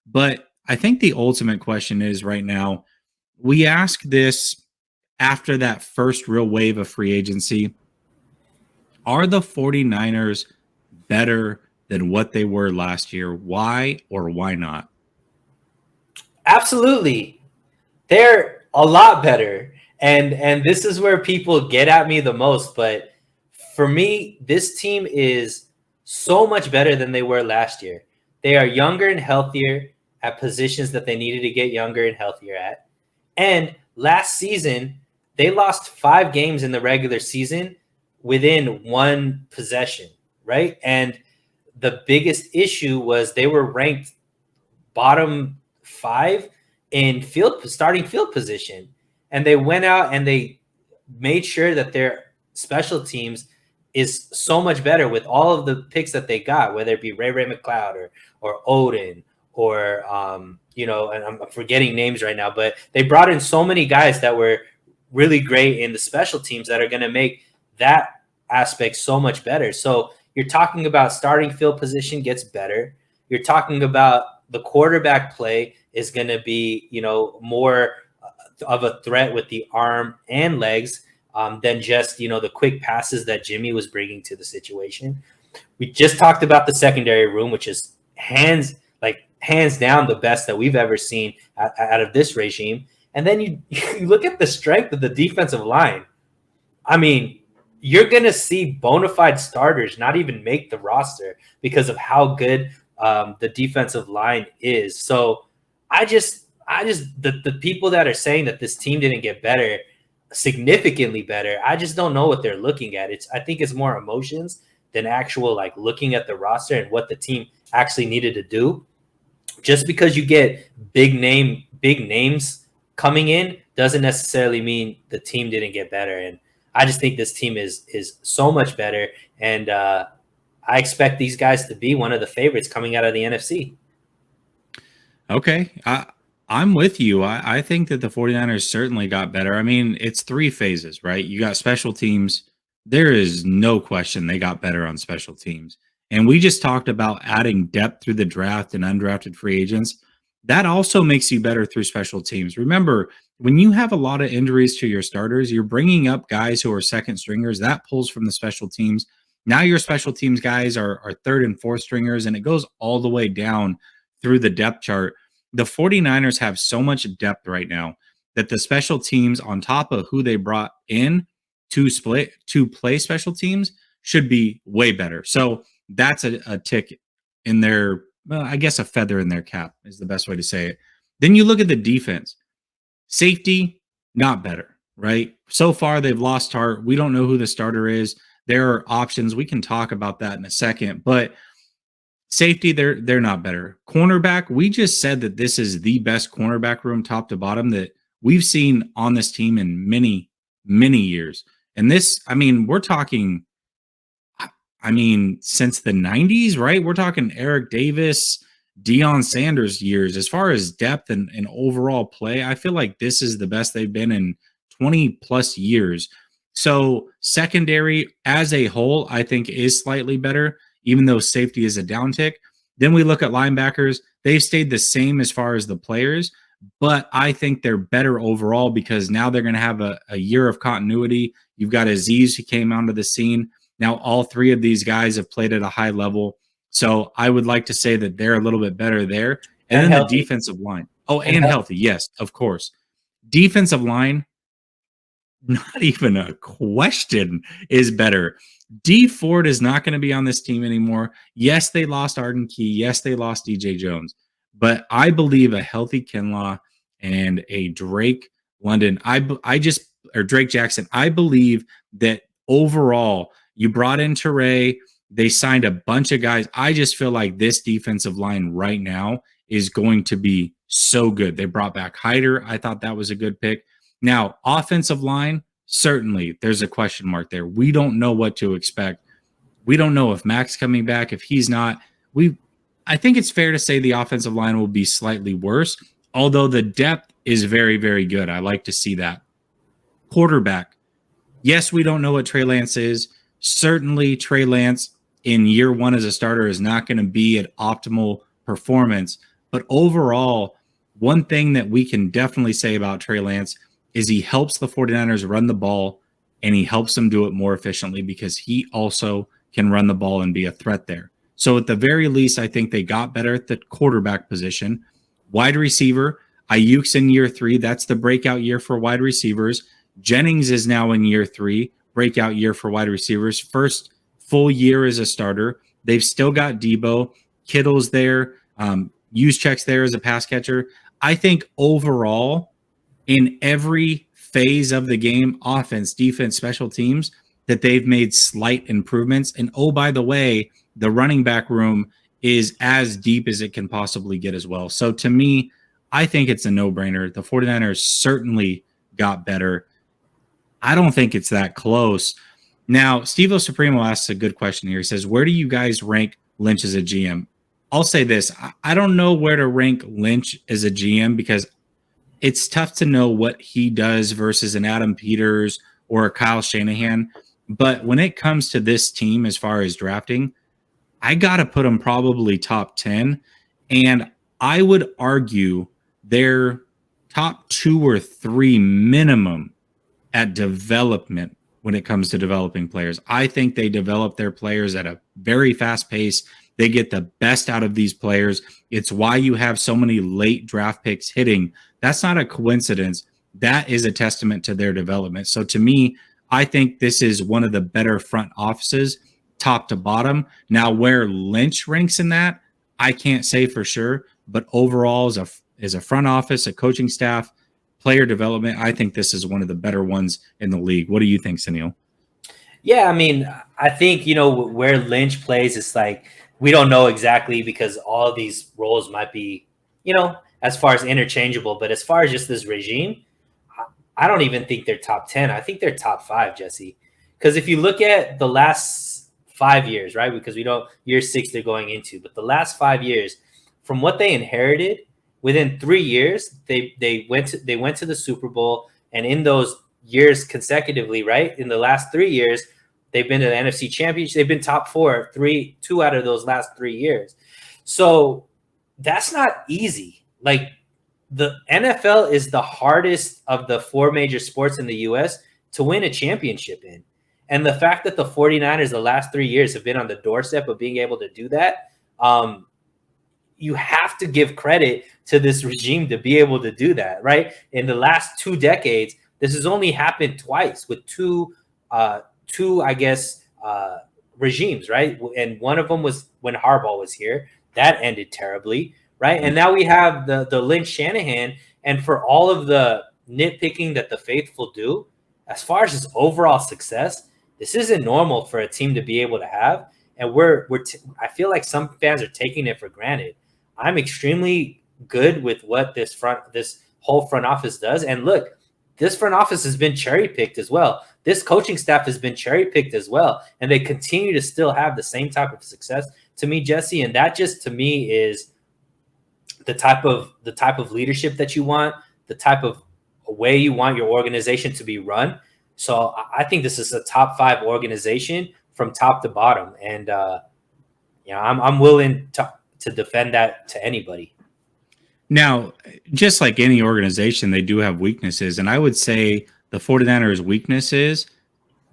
But I think the ultimate question is right now, we ask this after that first real wave of free agency. Are the 49ers better than what they were last year? Why or why not? Absolutely. They're a lot better. And this is where people get at me the most, but for me, this team is so much better than they were last year. They are younger and healthier at positions that they needed to get younger and healthier at. And last season, they lost 5 games in the regular season within one possession, right? And the biggest issue was they were ranked bottom 5 in starting field position. And they went out and they made sure that their special teams is so much better with all of the picks that they got, whether it be Ray McLeod or Odin or and I'm forgetting names right now, but they brought in so many guys that were really great in the special teams that are going to make that aspect so much better. So you're talking about starting field position gets better. You're talking about the quarterback play is going to be, more of a threat with the arm and legs than just, the quick passes that Jimmy was bringing to the situation. We just talked about the secondary room, which is hands down the best that we've ever seen out of this regime. And then you look at the strength of the defensive line. I mean, you're going to see bona fide starters not even make the roster because of how good the defensive line is. So the people that are saying that this team didn't get better, significantly better, I just don't know what they're looking at. I think it's more emotions than actual looking at the roster and what the team actually needed to do. Just because you get big names coming in doesn't necessarily mean the team didn't get better. And I just think this team is so much better. And I expect these guys to be one of the favorites coming out of the NFC. Okay. I'm with you. I think that the 49ers certainly got better. I mean, it's 3 phases, right? You got special teams. There is no question they got better on special teams. And we just talked about adding depth through the draft and undrafted free agents. That also makes you better through special teams. Remember, when you have a lot of injuries to your starters, you're bringing up guys who are second stringers. That pulls from the special teams. Now your special teams guys are third and fourth stringers, and it goes all the way down through the depth chart. The 49ers have so much depth right now that the special teams, on top of who they brought in to play special teams, should be way better. So that's a tick in their, well, I guess a feather in their cap is the best way to say it. Then you look at the defense. Safety, not better, right? So far, they've lost heart. We don't know who the starter is. There are options. We can talk about that in a second, but safety, they're not better. Cornerback, we just said that this is the best cornerback room top to bottom that we've seen on this team in many, many years. And this, I mean, we're talking, since the 90s, right? We're talking Eric Davis, Deion Sanders years. As far as depth and overall play, I feel like this is the best they've been in 20 plus years. So secondary as a whole, I think is slightly better, even though safety is a downtick. Then we look at linebackers. They've stayed the same as far as the players, but I think they're better overall because now they're going to have a year of continuity. You've got Aziz who came onto the scene. Now all 3 of these guys have played at a high level. So I would like to say that they're a little bit better there. And then healthy. The defensive line. Oh, and healthy. Yes, of course. Defensive line, not even a question, is better. D Ford is not going to be on this team anymore. Yes, they lost Arden Key. Yes, they lost DJ Jones. But I believe a healthy Kinlaw and a Drake London, or Drake Jackson, I believe that overall you brought in Teray. They signed a bunch of guys. I just feel like this defensive line right now is going to be so good. They brought back Hyder. I thought that was a good pick. Now, offensive line, certainly there's a question mark there. We don't know what to expect. We don't know if Mac's coming back, if he's not. I think it's fair to say the offensive line will be slightly worse, although the depth is very, very good. I like to see that. Quarterback. Yes, we don't know what Trey Lance is. Certainly Trey Lance in year 1 as a starter is not going to be at optimal performance, But overall, one thing that we can definitely say about Trey Lance is he helps the 49ers run the ball, and he helps them do it more efficiently because he also can run the ball and be a threat there. So at the very least, I think they got better at the quarterback position. Wide receiver, Ayuk's in year 3. That's the breakout year for wide receivers. Jennings is now in year 3, breakout year for wide receivers. First full year as a starter. They've still got Debo. Kittle's there. Juszczyk's there as a pass catcher. I think overall, in every phase of the game, offense, defense, special teams, that they've made slight improvements. And oh, by the way, the running back room is as deep as it can possibly get as well. So to me, I think it's a no-brainer. The 49ers certainly got better. I don't think it's that close. Now, Steve O Supremo asks a good question here. He says, where do you guys rank Lynch as a GM? I'll say this. I don't know where to rank Lynch as a GM because it's tough to know what he does versus an Adam Peters or a Kyle Shanahan. But when it comes to this team, as far as drafting, I got to put them probably top 10. And I would argue they're top 2 or 3 minimum at development when it comes to developing players. I think they develop their players at a very fast pace. They get the best out of these players. It's why you have so many late draft picks hitting. That's not a coincidence. That is a testament to their development. So to me, I think this is one of the better front offices, top to bottom. Now, where Lynch ranks in that, I can't say for sure. But overall, as a front office, a coaching staff, player development, I think this is one of the better ones in the league. What do you think, Sunil? Yeah, I mean, I think, where Lynch plays, it's like we don't know exactly because all of these roles might be, as far as interchangeable. But as far as just this regime, I don't even think they're top 10. I think they're top 5, Jesse. Because if you look at the last 5 years, right, because we don't, year 6 they're going into, but the last 5 years, from what they inherited, within 3 years, they went to the Super Bowl, and in those years consecutively, right, in the last 3 years, they've been to the NFC Championship. They've been top 4, 2 out of those last 3 years. So that's not easy. Like, the NFL is the hardest of the 4 major sports in the U.S. to win a championship in. And the fact that the 49ers the last 3 years have been on the doorstep of being able to do that, you have to give credit to this regime to be able to do that, right? In the last 2 decades, this has only happened twice with two, I guess, regimes, right? And one of them was when Harbaugh was here. That ended terribly, right? And now we have the Lynch Shanahan, and for all of the nitpicking that the faithful do, as far as his overall success, this isn't normal for a team to be able to have. And I feel like some fans are taking it for granted. I'm extremely good with what this whole front office does. And look, this front office has been cherry-picked as well. This coaching staff has been cherry-picked as well. And they continue to still have the same type of success to me, Jesse. And that just, to me, is the type of leadership that you want, the type of way you want your organization to be run. So I think this is a top 5 organization from top to bottom. And, I'm willing to defend that to anybody. Now, just like any organization, they do have weaknesses. And I would say the 49ers' weakness is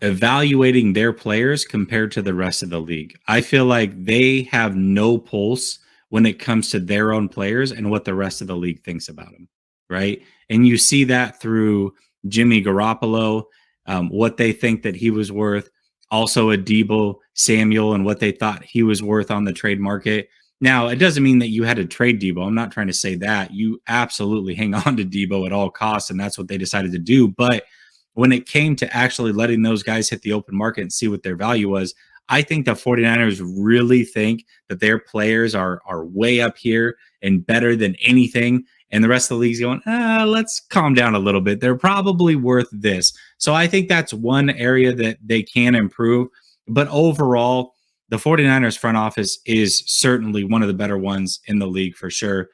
evaluating their players compared to the rest of the league. I feel like they have no pulse when it comes to their own players and what the rest of the league thinks about them, right? And you see that through Jimmy Garoppolo, what they think that he was worth, also a Debo Samuel and what they thought he was worth on the trade market. Now, it doesn't mean that you had to trade Debo. I'm not trying to say that. You absolutely hang on to Debo at all costs, and that's what they decided to do. But when it came to actually letting those guys hit the open market and see what their value was, I think the 49ers really think that their players are way up here and better than anything. And the rest of the league's going, let's calm down a little bit. They're probably worth this. So I think that's one area that they can improve. But overall, the 49ers front office is certainly one of the better ones in the league for sure.